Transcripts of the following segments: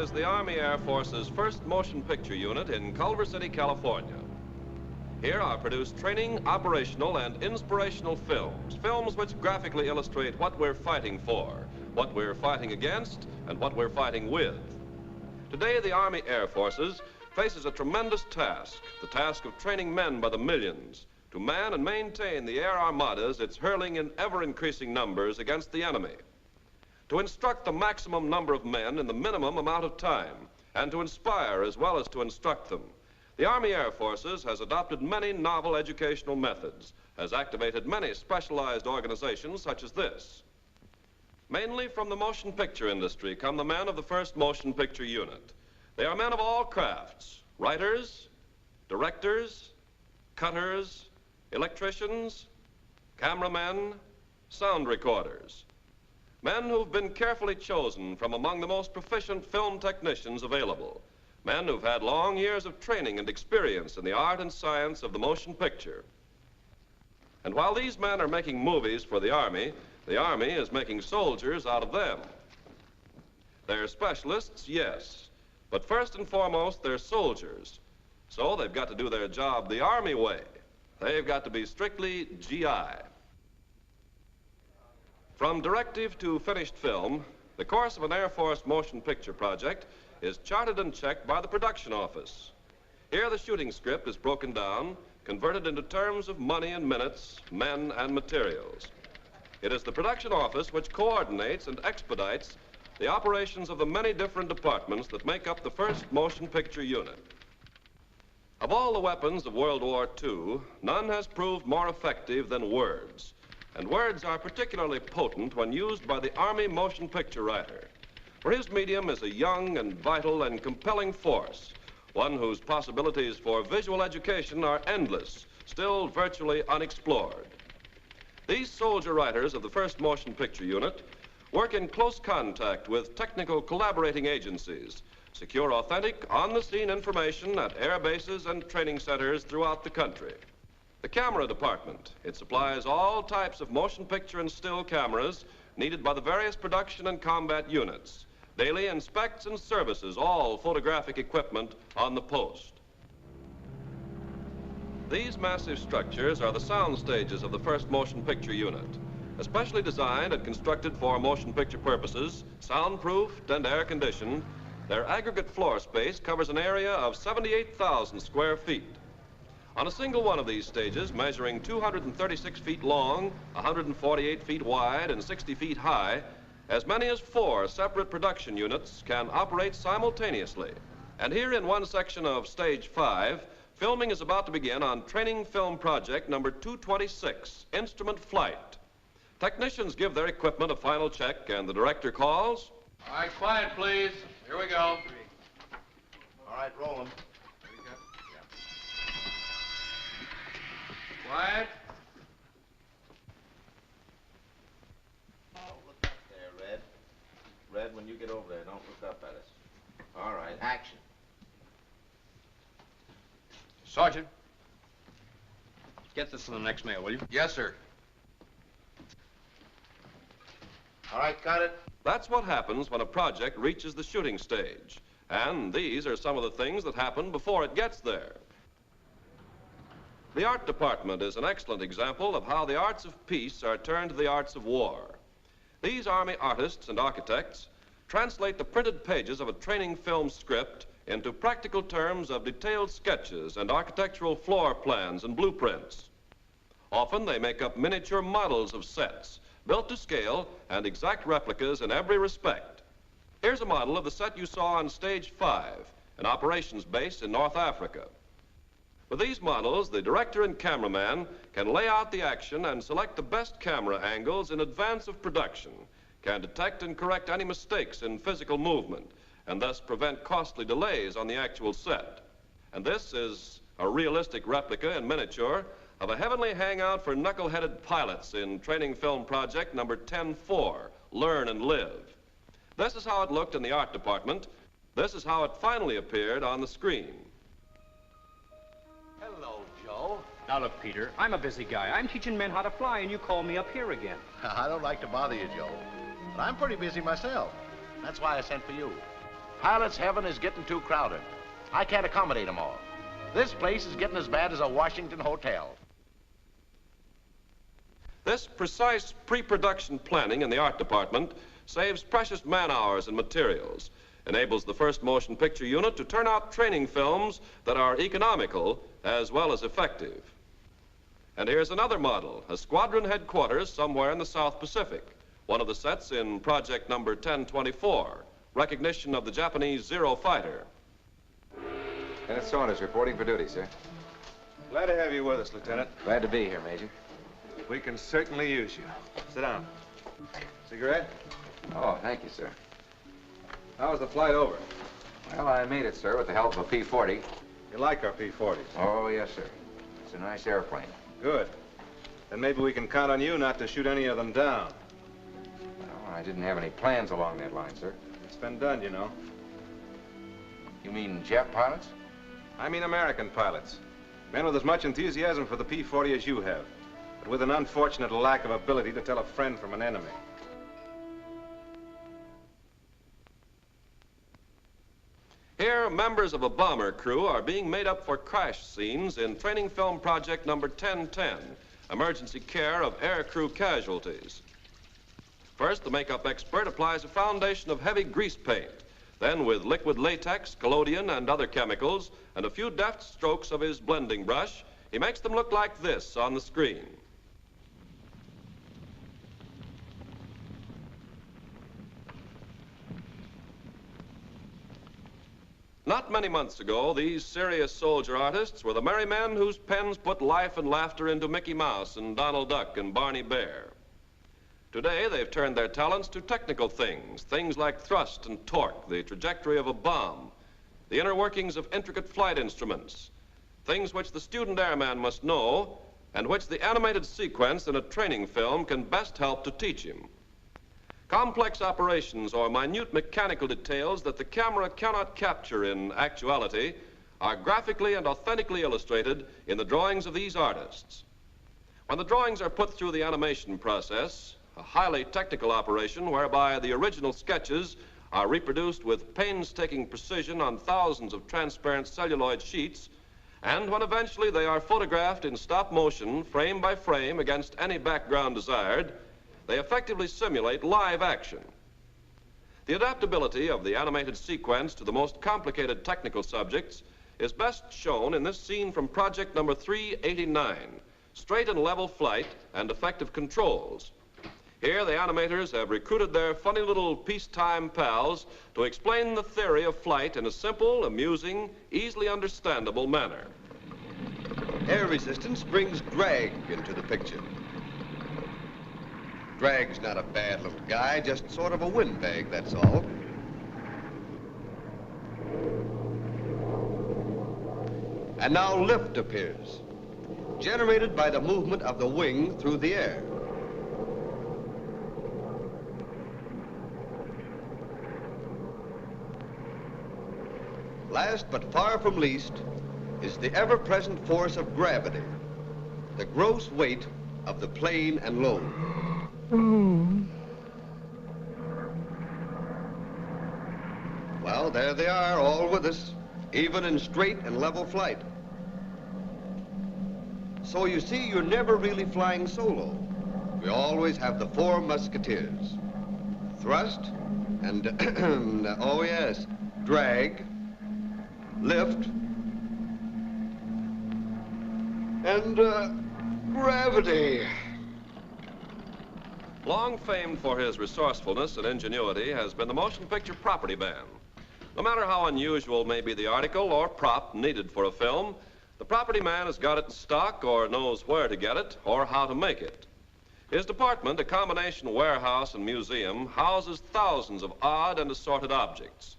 is the Army Air Force's first motion picture unit in Culver City, California. Here are produced training, operational, and inspirational films. Films which graphically illustrate what we're fighting for, what we're fighting against, and what we're fighting with. Today, the Army Air Forces faces a tremendous task, the task of training men by the millions to man and maintain the air armadas it's hurling in ever-increasing numbers against the enemy, to instruct the maximum number of men in the minimum amount of time, and to inspire as well as to instruct them. The Army Air Forces has adopted many novel educational methods, has activated many specialized organizations such as this. Mainly from the motion picture industry come the men of the first motion picture unit. They are men of all crafts, writers, directors, cutters, electricians, cameramen, sound recorders. Men who've been carefully chosen from among the most proficient film technicians available. Men who've had long years of training and experience in the art and science of the motion picture. And while these men are making movies for the Army is making soldiers out of them. They're specialists, yes, but first and foremost, they're soldiers. So they've got to do their job the Army way. They've got to be strictly GI. From directive to finished film, the course of an Air Force motion picture project is charted and checked by the production office. Here the shooting script is broken down, converted into terms of money and minutes, men and materials. It is the production office which coordinates and expedites the operations of the many different departments that make up the first motion picture unit. Of all the weapons of World War II, none has proved more effective than words. And words are particularly potent when used by the Army motion picture writer. For his medium is a young and vital and compelling force, one whose possibilities for visual education are endless, still virtually unexplored. These soldier writers of the first motion picture unit work in close contact with technical collaborating agencies, secure authentic, on-the-scene information at air bases and training centers throughout the country. The camera department, it supplies all types of motion picture and still cameras needed by the various production and combat units. Daily inspects and services all photographic equipment on the post. These massive structures are the sound stages of the first motion picture unit, especially designed and constructed for motion picture purposes, soundproofed and air-conditioned. Their aggregate floor space covers an area of 78,000 square feet. On a single one of these stages, measuring 236 feet long, 148 feet wide, and 60 feet high, as many as 4 separate production units can operate simultaneously. And here in one section of Stage 5, filming is about to begin on Training Film Project number 226, Instrument Flight. Technicians give their equipment a final check, and the director calls. All right, quiet, please. Here we go. All right, roll 'em. Quiet. Oh, look up there, Red. Red, when you get over there, don't look up at us. All right, action. Sergeant. Get this to the next mail, will you? Yes, sir. All right, got it. That's what happens when a project reaches the shooting stage. And these are some of the things that happen before it gets there. The art department is an excellent example of how the arts of peace are turned to the arts of war. These Army artists and architects translate the printed pages of a training film script into practical terms of detailed sketches and architectural floor plans and blueprints. Often they make up miniature models of sets, built to scale and exact replicas in every respect. Here's a model of the set you saw on Stage 5, an operations base in North Africa. With these models, the director and cameraman can lay out the action and select the best camera angles in advance of production, can detect and correct any mistakes in physical movement, and thus prevent costly delays on the actual set. And this is a realistic replica in miniature of a heavenly hangout for knuckle-headed pilots in Training Film Project number 10-4, Learn and Live. This is how it looked in the art department. This is how it finally appeared on the screen. Hello, Joe. Now, look, Peter, I'm a busy guy. I'm teaching men how to fly, and you call me up here again. I don't like to bother you, Joe, but I'm pretty busy myself. That's why I sent for you. Pilot's heaven is getting too crowded. I can't accommodate them all. This place is getting as bad as a Washington hotel. This precise pre-production planning in the art department saves precious man-hours and materials, enables the first motion picture unit to turn out training films that are economical as well as effective. And here's another model, a squadron headquarters somewhere in the South Pacific, one of the sets in project number 1024, recognition of the Japanese Zero fighter. Lieutenant Saunders reporting for duty, sir. Glad to have you with us, Lieutenant. Glad to be here, Major. We can certainly use you. Sit down. Cigarette? Oh, thank you, sir. How was the flight over? Well, I made it, sir, with the help of a P-40. You like our P-40s? Oh, yes, sir. It's a nice airplane. Good. Then maybe we can count on you not to shoot any of them down. Well, I didn't have any plans along that line, sir. It's been done, you know. You mean Jap pilots? I mean American pilots. Men with as much enthusiasm for the P-40 as you have, but with an unfortunate lack of ability to tell a friend from an enemy. Here, members of a bomber crew are being made up for crash scenes in training film project number 1010, emergency care of aircrew casualties. First, the makeup expert applies a foundation of heavy grease paint. Then, with liquid latex, collodion, and other chemicals, and a few deft strokes of his blending brush, he makes them look like this on the screen. Not many months ago, these serious soldier artists were the merry men whose pens put life and laughter into Mickey Mouse and Donald Duck and Barney Bear. Today, they've turned their talents to technical things, things like thrust and torque, the trajectory of a bomb, the inner workings of intricate flight instruments, things which the student airman must know and which the animated sequence in a training film can best help to teach him. Complex operations or minute mechanical details that the camera cannot capture in actuality are graphically and authentically illustrated in the drawings of these artists. When the drawings are put through the animation process, a highly technical operation whereby the original sketches are reproduced with painstaking precision on thousands of transparent celluloid sheets, and when eventually they are photographed in stop motion, frame by frame, against any background desired, they effectively simulate live action. The adaptability of the animated sequence to the most complicated technical subjects is best shown in this scene from project number 389, straight and level flight and effective controls. Here, the animators have recruited their funny little peacetime pals to explain the theory of flight in a simple, amusing, easily understandable manner. Air resistance brings drag into the picture. Drag's not a bad little guy, just sort of a windbag, that's all. And now lift appears, generated by the movement of the wing through the air. Last but far from least is the ever-present force of gravity, the gross weight of the plane and load. Well, there they are, all with us, even in straight and level flight. So you see, you're never really flying solo. We always have the four musketeers. Thrust and, oh yes, drag, lift, and gravity. Long famed for his resourcefulness and ingenuity has been the motion picture property man. No matter how unusual may be the article or prop needed for a film, the property man has got it in stock or knows where to get it or how to make it. His department, a combination warehouse and museum, houses thousands of odd and assorted objects.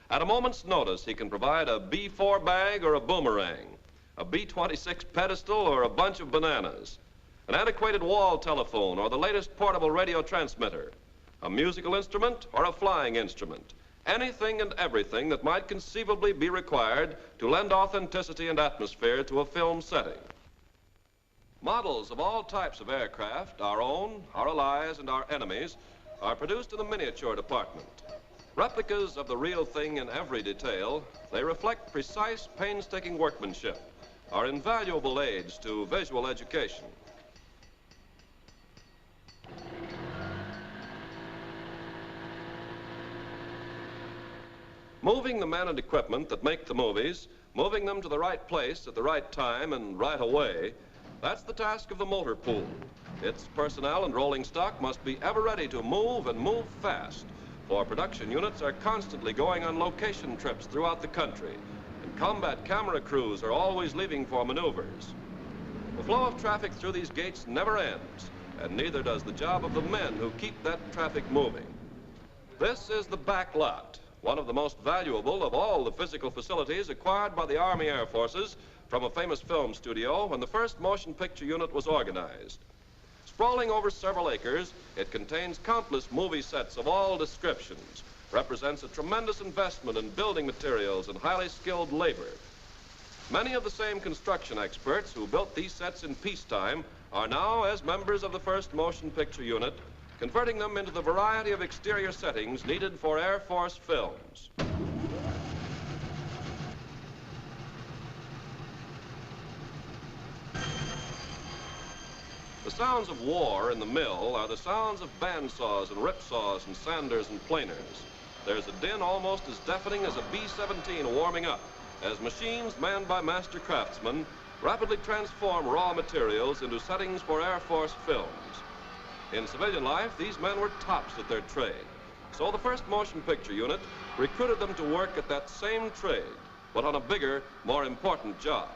At a moment's notice, he can provide a B-4 bag or a boomerang, a B-26 pedestal or a bunch of bananas, an antiquated wall telephone or the latest portable radio transmitter, a musical instrument or a flying instrument, anything and everything that might conceivably be required to lend authenticity and atmosphere to a film setting. Models of all types of aircraft, our own, our allies, and our enemies, are produced in the miniature department. Replicas of the real thing in every detail, they reflect precise, painstaking workmanship, are invaluable aids to visual education. Moving the men and equipment that make the movies, moving them to the right place at the right time and right away, that's the task of the motor pool. Its personnel and rolling stock must be ever ready to move and move fast, for production units are constantly going on location trips throughout the country, and combat camera crews are always leaving for maneuvers. The flow of traffic through these gates never ends, and neither does the job of the men who keep that traffic moving. This is the back lot, one of the most valuable of all the physical facilities acquired by the Army Air Forces from a famous film studio when the first motion picture unit was organized. Sprawling over several acres, it contains countless movie sets of all descriptions, represents a tremendous investment in building materials and highly skilled labor. Many of the same construction experts who built these sets in peacetime are now, as members of the first motion picture unit, converting them into the variety of exterior settings needed for Air Force films. The sounds of war in the mill are the sounds of bandsaws and ripsaws and sanders and planers. There's a din almost as deafening as a B-17 warming up, as machines manned by master craftsmen rapidly transform raw materials into settings for Air Force films. In civilian life, these men were tops at their trade. So the first motion picture unit recruited them to work at that same trade, but on a bigger, more important job.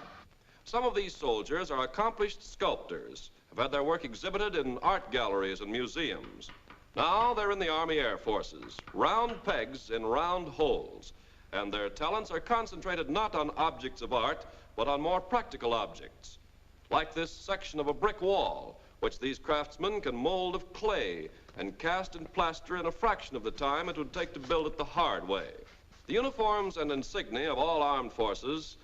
Some of these soldiers are accomplished sculptors, have had their work exhibited in art galleries and museums. Now they're in the Army Air Forces, round pegs in round holes, and their talents are concentrated not on objects of art, but on more practical objects, like this section of a brick wall, which these craftsmen can mold of clay and cast and plaster in a fraction of the time it would take to build it the hard way. The uniforms and insignia of all armed forces,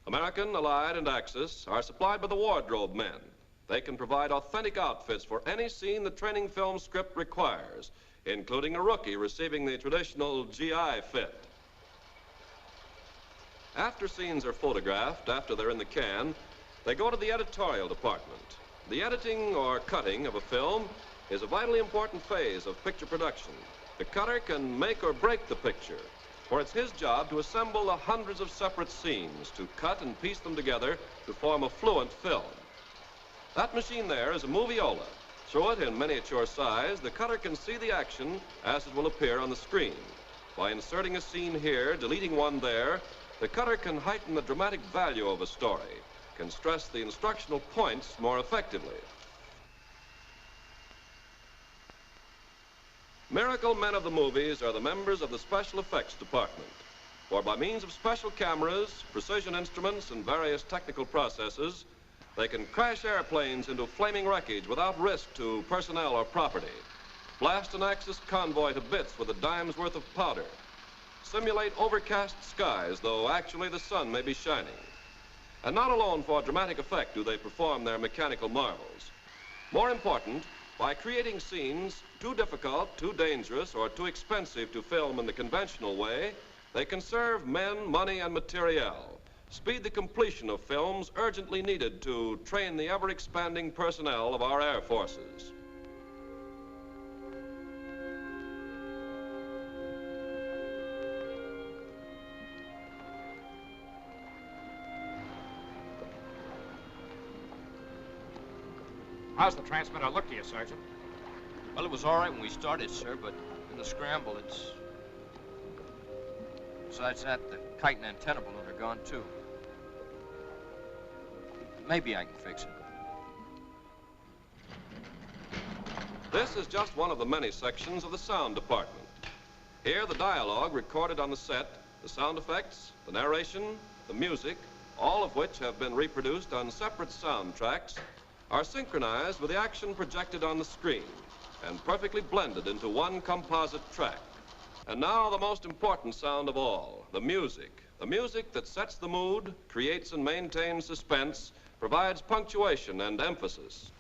American, Allied, and Axis, are supplied by the wardrobe men. They can provide authentic outfits for any scene the training film script requires, including a rookie receiving the traditional GI fit. After scenes are photographed, after they're in the can, they go to the editorial department. The editing or cutting of a film is a vitally important phase of picture production. The cutter can make or break the picture, for it's his job to assemble the hundreds of separate scenes, to cut and piece them together to form a fluent film. That machine there is a moviola. Through it in miniature size, the cutter can see the action as it will appear on the screen. By inserting a scene here, deleting one there, the cutter can heighten the dramatic value of a story, can stress the instructional points more effectively. Miracle men of the movies are the members of the special effects department, for by means of special cameras, precision instruments, and various technical processes, they can crash airplanes into flaming wreckage without risk to personnel or property, blast an Axis convoy to bits with a dime's worth of powder, simulate overcast skies, though actually the sun may be shining. And not alone for dramatic effect do they perform their mechanical marvels. More important, by creating scenes too difficult, too dangerous, or too expensive to film in the conventional way, they conserve men, money, and materiel, speed the completion of films urgently needed to train the ever-expanding personnel of our air forces. How's the transmitter look to you, Sergeant? Well, it was all right when we started, sir, but in the scramble, it's... Besides that, the kite and antenna balloon are gone, too. Maybe I can fix it. This is just one of the many sections of the sound department. Here, the dialogue recorded on the set, the sound effects, the narration, the music, all of which have been reproduced on separate soundtracks, are synchronized with the action projected on the screen and perfectly blended into one composite track. And now the most important sound of all, the music. The music that sets the mood, creates and maintains suspense, provides punctuation and emphasis.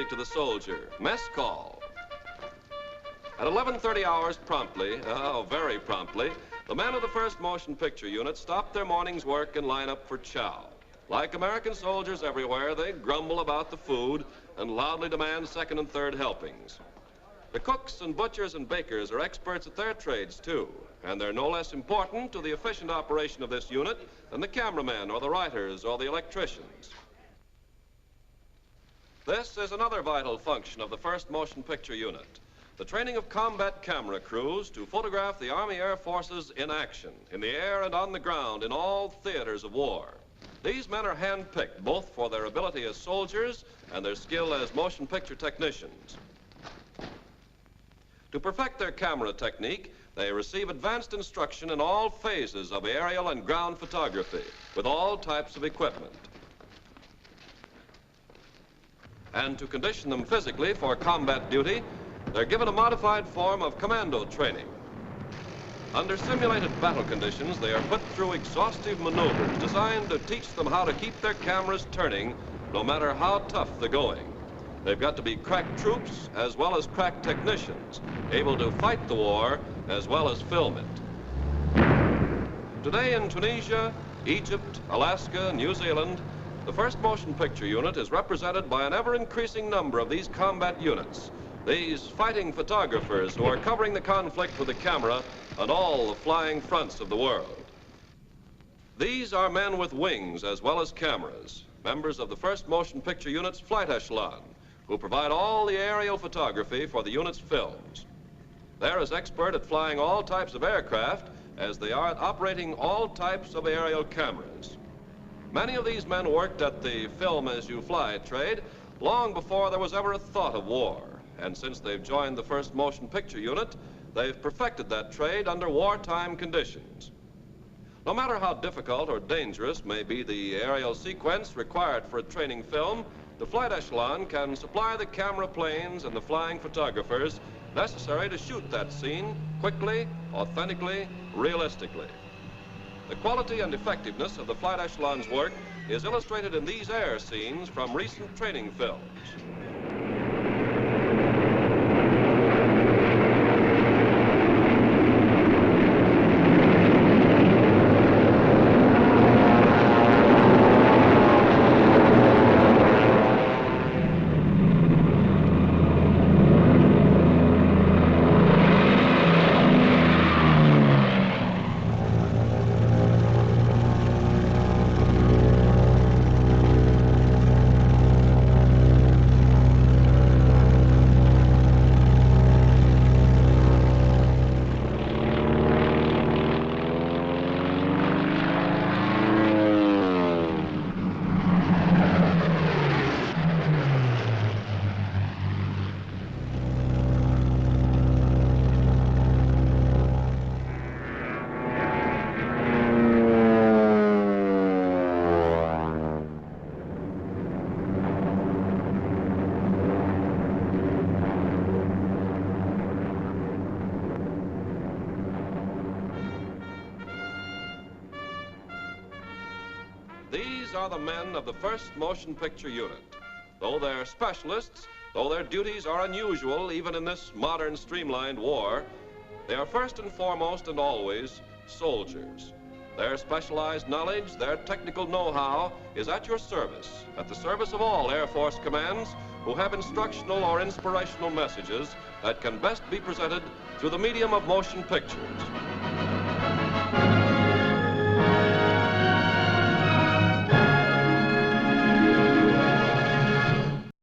music to the soldier, mess call. At 11:30 hours promptly, very promptly, the men of the 1st Motion Picture Unit stop their morning's work and line up for chow. Like American soldiers everywhere, they grumble about the food and loudly demand 2nd and 3rd helpings. The cooks and butchers and bakers are experts at their trades, too, and they're no less important to the efficient operation of this unit than the cameramen or the writers or the electricians. This is another vital function of the 1st Motion Picture Unit, the training of combat camera crews to photograph the Army Air Forces in action, in the air and on the ground, in all theaters of war. These men are hand-picked both for their ability as soldiers and their skill as motion picture technicians. To perfect their camera technique, they receive advanced instruction in all phases of aerial and ground photography with all types of equipment. And to condition them physically for combat duty, they're given a modified form of commando training. Under simulated battle conditions, they are put through exhaustive maneuvers designed to teach them how to keep their cameras turning no matter how tough the going. They've got to be crack troops as well as crack technicians, able to fight the war as well as film it. Today in Tunisia, Egypt, Alaska, New Zealand, the 1st Motion Picture Unit is represented by an ever-increasing number of these combat units, these fighting photographers who are covering the conflict with the camera on all the flying fronts of the world. These are men with wings as well as cameras, members of the 1st Motion Picture Unit's flight echelon, who provide all the aerial photography for the unit's films. They're as expert at flying all types of aircraft as they are at operating all types of aerial cameras. Many of these men worked at the film-as-you-fly trade long before there was ever a thought of war. And since they've joined the 1st Motion Picture Unit, they've perfected that trade under wartime conditions. No matter how difficult or dangerous may be the aerial sequence required for a training film, the flight echelon can supply the camera planes and the flying photographers necessary to shoot that scene quickly, authentically, realistically. The quality and effectiveness of the flight echelon's work is illustrated in these air scenes from recent training films. These are the men of the 1st Motion Picture Unit. Though they're specialists, though their duties are unusual even in this modern streamlined war, they are first and foremost and always soldiers. Their specialized knowledge, their technical know-how is at your service, at the service of all Air Force commands who have instructional or inspirational messages that can best be presented through the medium of motion pictures.